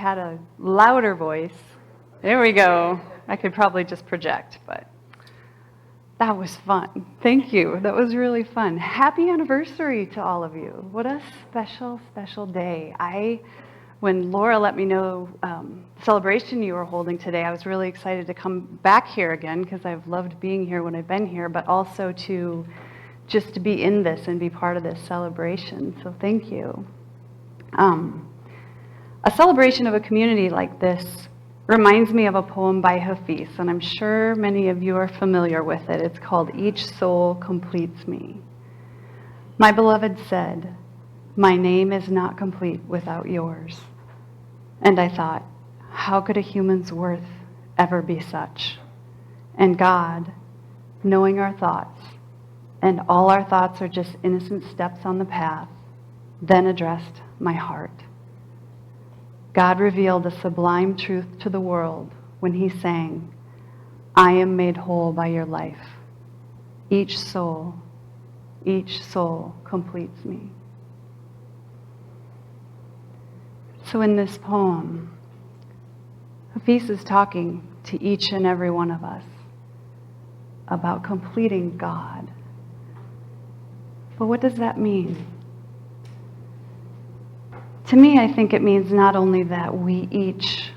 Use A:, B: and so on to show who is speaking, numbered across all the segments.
A: had a louder voice. There we go. I could probably just project, but that was fun. Thank you. That was really fun. Happy anniversary to all of you. What a special, special day. When Laura let me know the celebration you were holding today, I was really excited to come back here again because I've loved being here when I've been here, but also to just to be in this and be part of this celebration. So thank you. A celebration of a community like this reminds me of a poem by Hafiz, and I'm sure many of you are familiar with it. It's called Each Soul Completes Me. My beloved said, "My name is not complete without yours." And I thought, how could a human's worth ever be such? And God, knowing our thoughts, and all our thoughts are just innocent steps on the path, then addressed my heart. God revealed a sublime truth to the world when he sang, "I am made whole by your life. Each soul completes me." So in this poem, Hafiz is talking to each and every one of us about completing God. But what does that mean? To me, I think it means not only that we each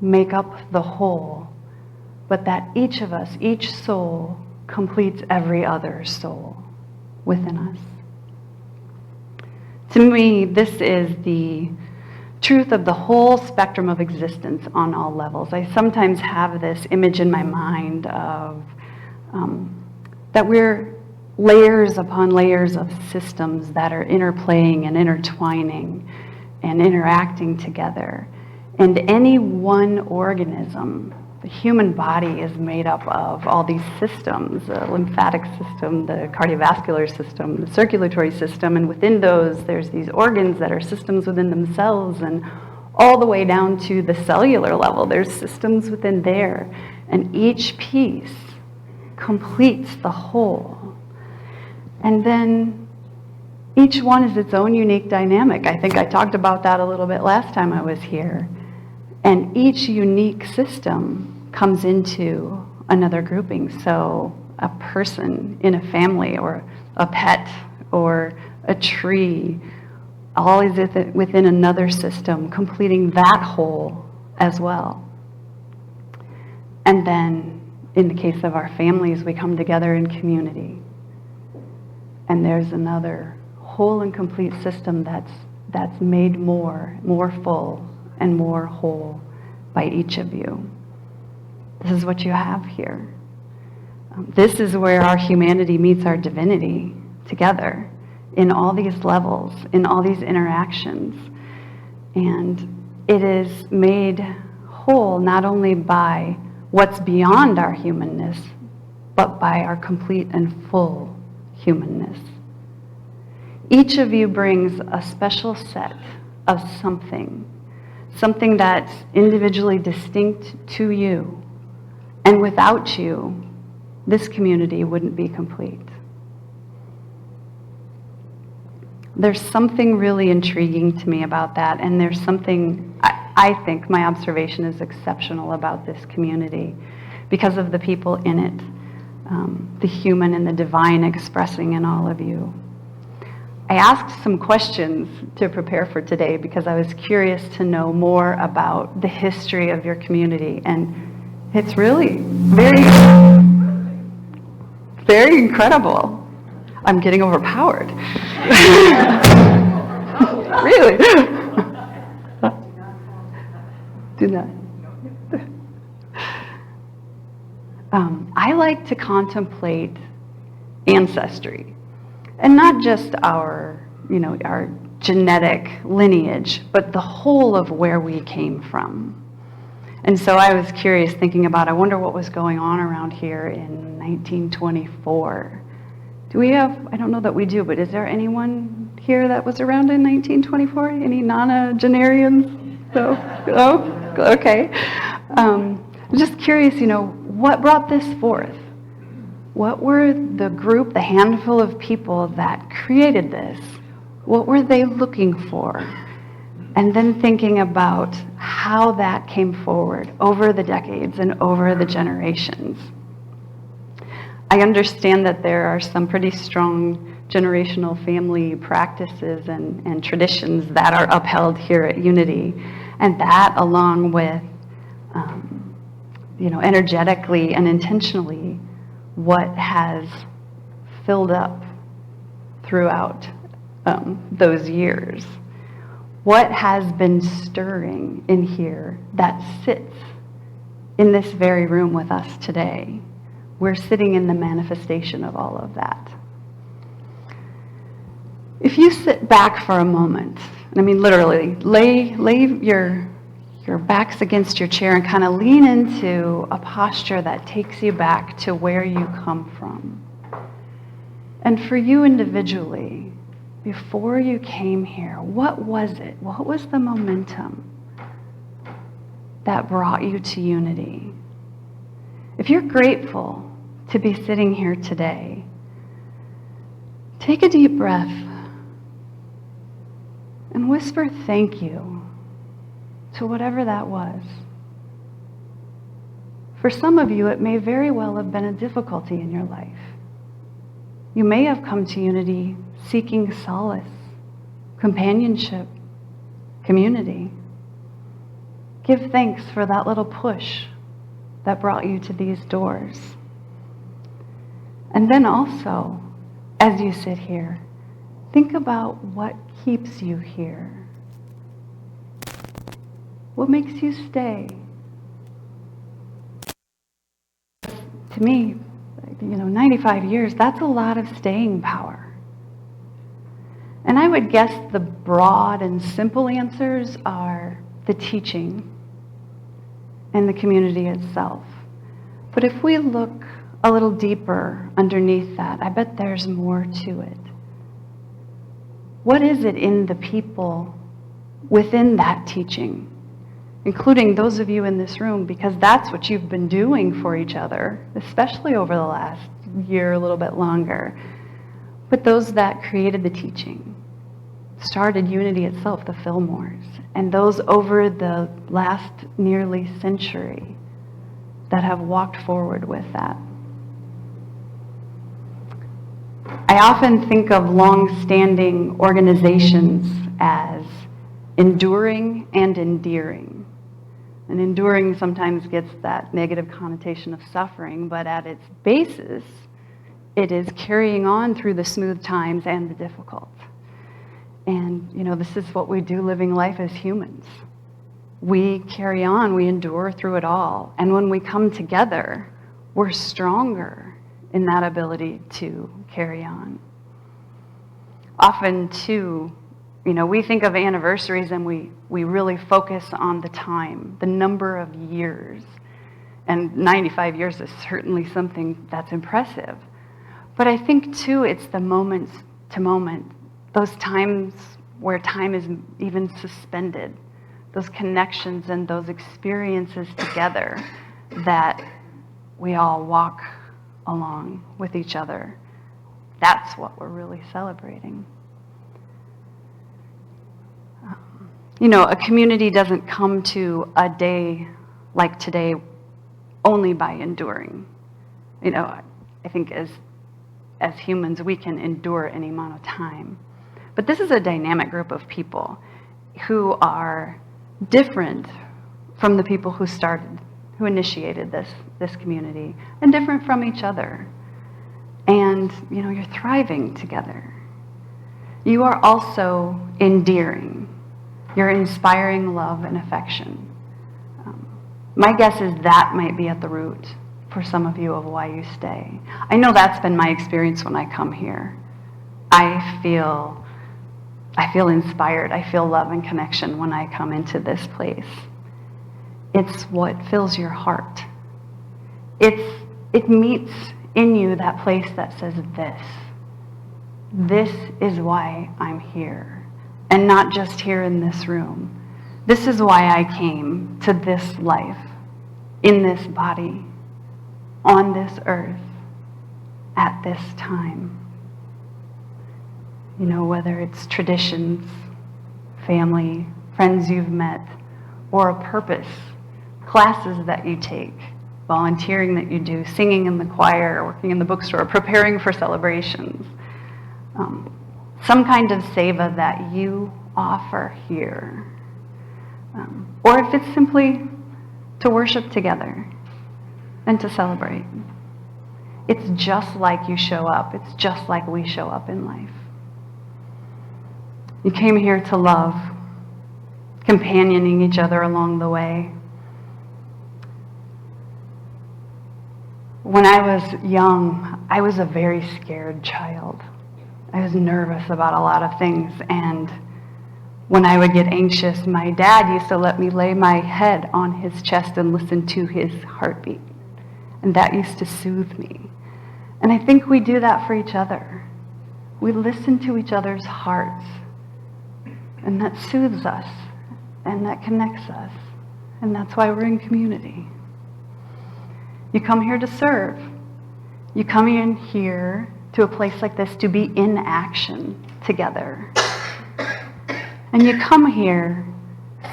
A: make up the whole, but that each of us, each soul, completes every other soul within us. To me, this is the truth of the whole spectrum of existence on all levels. I sometimes have this image in my mind of that we're layers upon layers of systems that are interplaying and intertwining and interacting together. And any one organism, the human body, is made up of all these systems, the lymphatic system, the cardiovascular system, the circulatory system, and within those there's these organs that are systems within themselves, and all the way down to the cellular level, there's systems within there. And each piece completes the whole. And then each one is its own unique dynamic. I think I talked about that a little bit last time I was here. And each unique system comes into another grouping. So a person in a family, or a pet, or a tree, all is within another system, completing that whole as well. And then in the case of our families, we come together in community. And there's another whole and complete system that's made more full and more whole by each of you. This is what you have here. This is where our humanity meets our divinity together in all these levels, in all these interactions. And it is made whole not only by what's beyond our humanness, but by our complete and full humanness. Each of you brings a special set of something that's individually distinct to you. And without you, this community wouldn't be complete. There's something really intriguing to me about that, and there's something, I think my observation is exceptional about this community because of the people in it, the human and the divine expressing in all of you. I asked some questions to prepare for today because I was curious to know more about the history of your community, and it's really very, very incredible. I'm getting overpowered. Really? Do not. I like to contemplate ancestry. And not just our genetic lineage, but the whole of where we came from. And so I was curious, thinking about, I wonder what was going on around here in 1924. Do we have, I don't know that we do, but is there anyone here that was around in 1924? Any nonagenarians? No? Oh, okay. I'm just curious, what brought this forth? What were the group, the handful of people that created this? What were they looking for? And then thinking about how that came forward over the decades and over the generations. I understand that there are some pretty strong generational family practices and traditions that are upheld here at Unity. And that, along with, energetically and intentionally, what has filled up throughout those years. What has been stirring in here that sits in this very room with us today? We're sitting in the manifestation of all of that. If you sit back for a moment, and I mean literally, lay your backs against your chair and kind of lean into a posture that takes you back to where you come from. And for you individually, before you came here, what was it? What was the momentum that brought you to Unity? If you're grateful to be sitting here today, take a deep breath and whisper thank you to whatever that was. For some of you, it may very well have been a difficulty in your life. You may have come to Unity seeking solace, companionship, community. Give thanks for that little push that brought you to these doors. And then also, as you sit here, think about what keeps you here. What makes you stay? To me, 95 years, that's a lot of staying power. And I would guess the broad and simple answers are the teaching and the community itself. But if we look a little deeper underneath that, I bet there's more to it. What is it in the people within that teaching, including those of you in this room, because that's what you've been doing for each other, especially over the last year, a little bit longer. But those that created the teaching, started Unity itself, the Fillmores, and those over the last nearly century that have walked forward with that. I often think of long-standing organizations as enduring and endearing. And enduring sometimes gets that negative connotation of suffering, but at its basis, it is carrying on through the smooth times and the difficult. And, this is what we do living life as humans. We carry on, we endure through it all. And when we come together, we're stronger in that ability to carry on. Often, too, we think of anniversaries and we really focus on the time, the number of years. And 95 years is certainly something that's impressive. But I think, too, it's the moment to moment, those times where time is even suspended, those connections and those experiences together that we all walk along with each other. That's what we're really celebrating. A community doesn't come to a day like today only by enduring. I think as humans, we can endure any amount of time. But this is a dynamic group of people who are different from the people who initiated this community, and different from each other. And, you're thriving together. You are also endearing. You're inspiring love and affection. My guess is that might be at the root for some of you of why you stay. I know that's been my experience when I come here. I feel inspired. I feel love and connection when I come into this place. It's what fills your heart. It meets in you that place that says this is why I'm here, and not just here in this room. This is why I came to this life, in this body, on this earth, at this time. Whether it's traditions, family, friends you've met, or a purpose, classes that you take, volunteering that you do, singing in the choir, working in the bookstore, preparing for celebrations. Some kind of seva that you offer here. Or if it's simply to worship together and to celebrate. It's just like you show up. It's just like we show up in life. You came here to love, companioning each other along the way. When I was young, I was a very scared child. I was nervous about a lot of things, and when I would get anxious, my dad used to let me lay my head on his chest and listen to his heartbeat, and that used to soothe me. And I think we do that for each other. We listen to each other's hearts, and that soothes us, and that connects us, and that's why we're in community. You come here to serve. You come in here to a place like this to be in action together. And you come here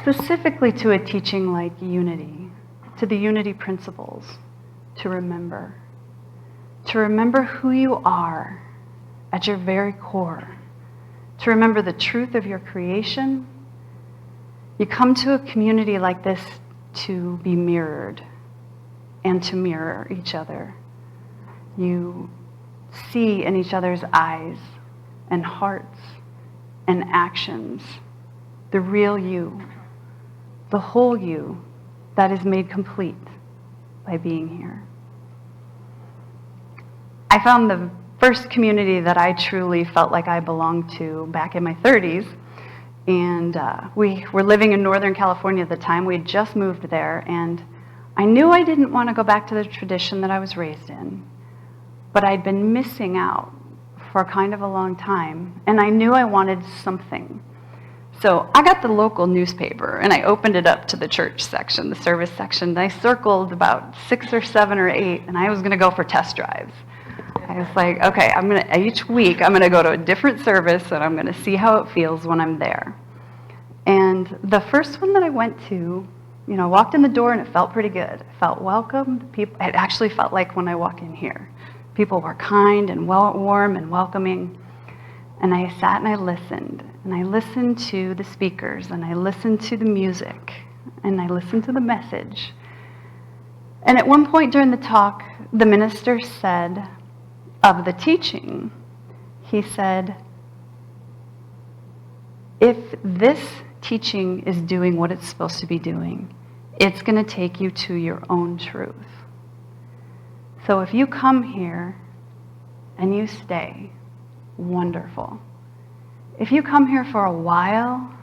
A: specifically to a teaching like unity, to the unity principles, to remember who you are at your very core, to remember the truth of your creation. You come to a community like this to be mirrored and to mirror each other. You see in each other's eyes and hearts and actions the real you, the whole you that is made complete by being here. I found the first community that I truly felt like I belonged to back in my 30s, and we were living in Northern California at the time. We had just moved there, and I knew I didn't want to go back to the tradition that I was raised in, but I'd been missing out for kind of a long time, and I knew I wanted something. So I got the local newspaper, and I opened it up to the church section, the service section, and I circled about 6 or 7 or 8, and I was going to go for test drives. I was like, okay, each week I'm going to go to a different service, and I'm going to see how it feels when I'm there. And the first one that I went to, walked in the door, and it felt pretty good. I felt welcome. It actually felt like when I walk in here. People were kind and warm and welcoming. And I sat and I listened. And I listened to the speakers. And I listened to the music. And I listened to the message. And at one point during the talk, the minister said of the teaching, he said, if this teaching is doing what it's supposed to be doing, it's going to take you to your own truth. So if you come here and you stay, wonderful. If you come here for a while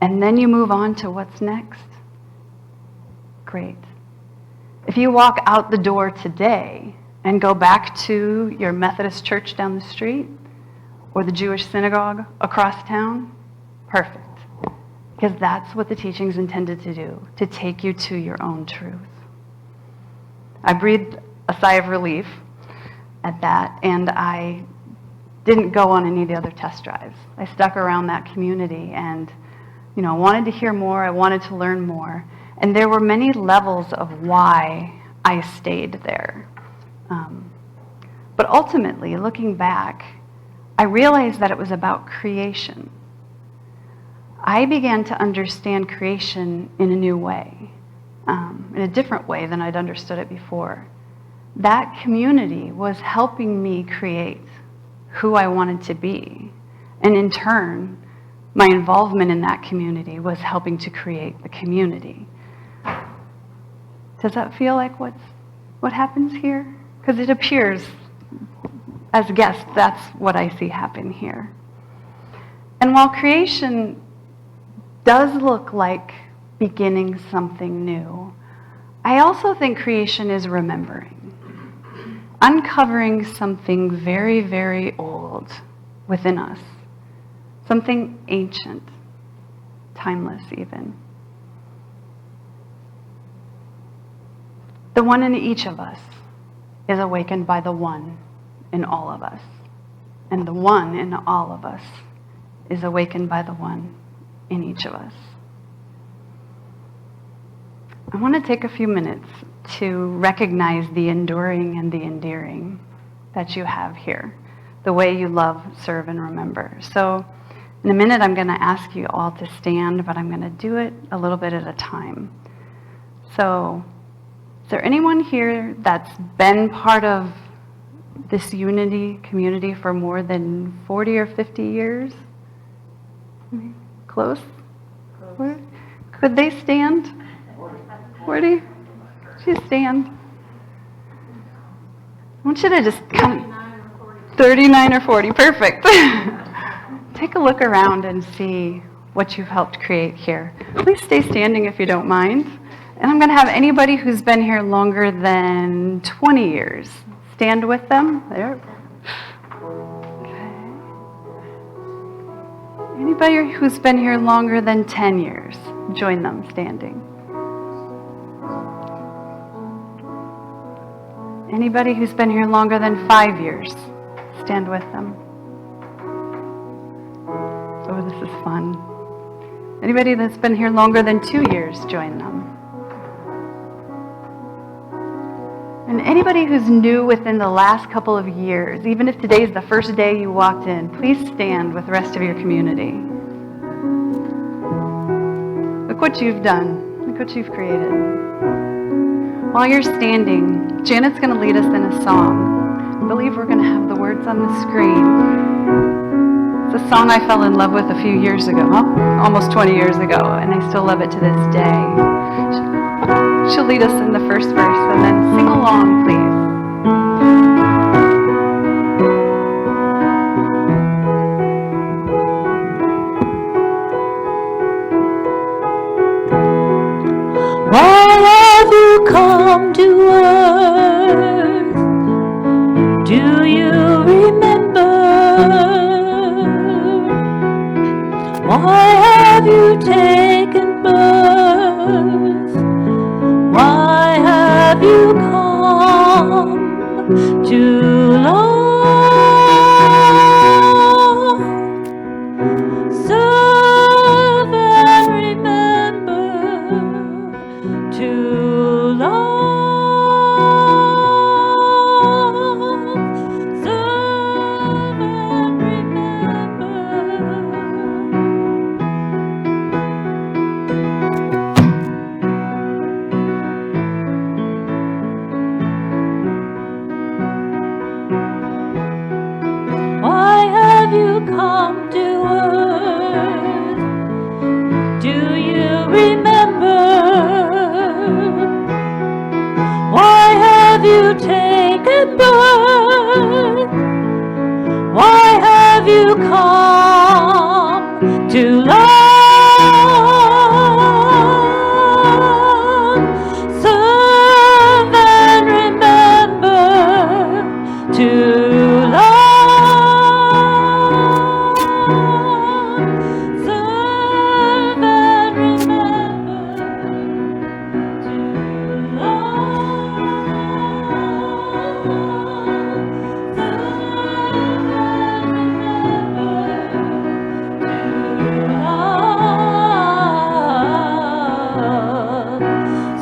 A: and then you move on to what's next, great. If you walk out the door today and go back to your Methodist church down the street or the Jewish synagogue across town, perfect. Because that's what the teaching is intended to do, to take you to your own truth. I breathed a sigh of relief at that, and I didn't go on any of the other test drives. I stuck around that community and, wanted to hear more. I wanted to learn more. And there were many levels of why I stayed there. But ultimately, looking back, I realized that it was about creation. I began to understand creation in a new way, in a different way than I'd understood it before. That community was helping me create who I wanted to be. And in turn, my involvement in that community was helping to create the community. Does that feel like what happens here? Because it appears, as a guest, that's what I see happen here. And while creation does look like beginning something new, I also think creation is remembering. Uncovering something very, very old within us. Something ancient, timeless even. The one in each of us is awakened by the one in all of us. And the one in all of us is awakened by the one in each of us. I want to take a few minutes to recognize the enduring and the endearing that you have here, the way you love, serve, and remember. So in a minute, I'm going to ask you all to stand, but I'm going to do it a little bit at a time. So is there anyone here that's been part of this Unity community for more than 40 or 50 years? Close? Could they stand? 40? Just stand. I want you to just kind of 39 or 40. Perfect. Take a look around and see what you've helped create here. Please stay standing if you don't mind. And I'm going to have anybody who's been here longer than 20 years stand with them. There. Okay. Anybody who's been here longer than 10 years, join them standing. Anybody who's been here longer than 5 years, stand with them. Oh, this is fun. Anybody that's been here longer than 2 years, join them. And anybody who's new within the last couple of years, even if today's the first day you walked in, please stand with the rest of your community. Look what you've done. Look what you've created. While you're standing, Janet's going to lead us in a song. I believe we're going to have the words on the screen. It's a song I fell in love with a few years ago, almost 20 years ago, and I still love it to this day. She'll lead us in the first verse, and then sing along, please.
B: Why have you come to earth? Do you remember? Why have you taken birth? Why have you come to love, serve and remember, to love, serve and remember. Come to earth. Do you remember? Why have you taken birth? Why have you come to love, serve and remember, to love.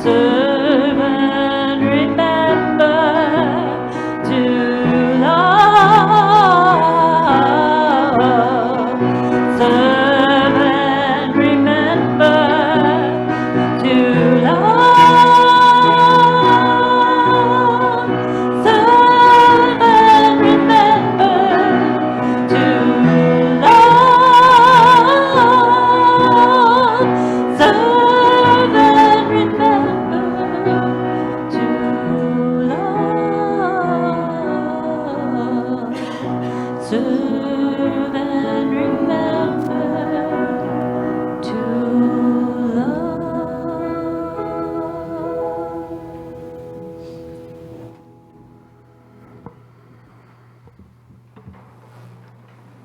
B: Serve and remember to love.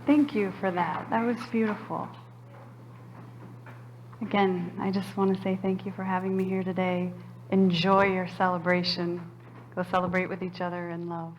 A: Thank you for that. That was beautiful. Again, I just want to say thank you for having me here today. Enjoy your celebration. Go celebrate with each other in love.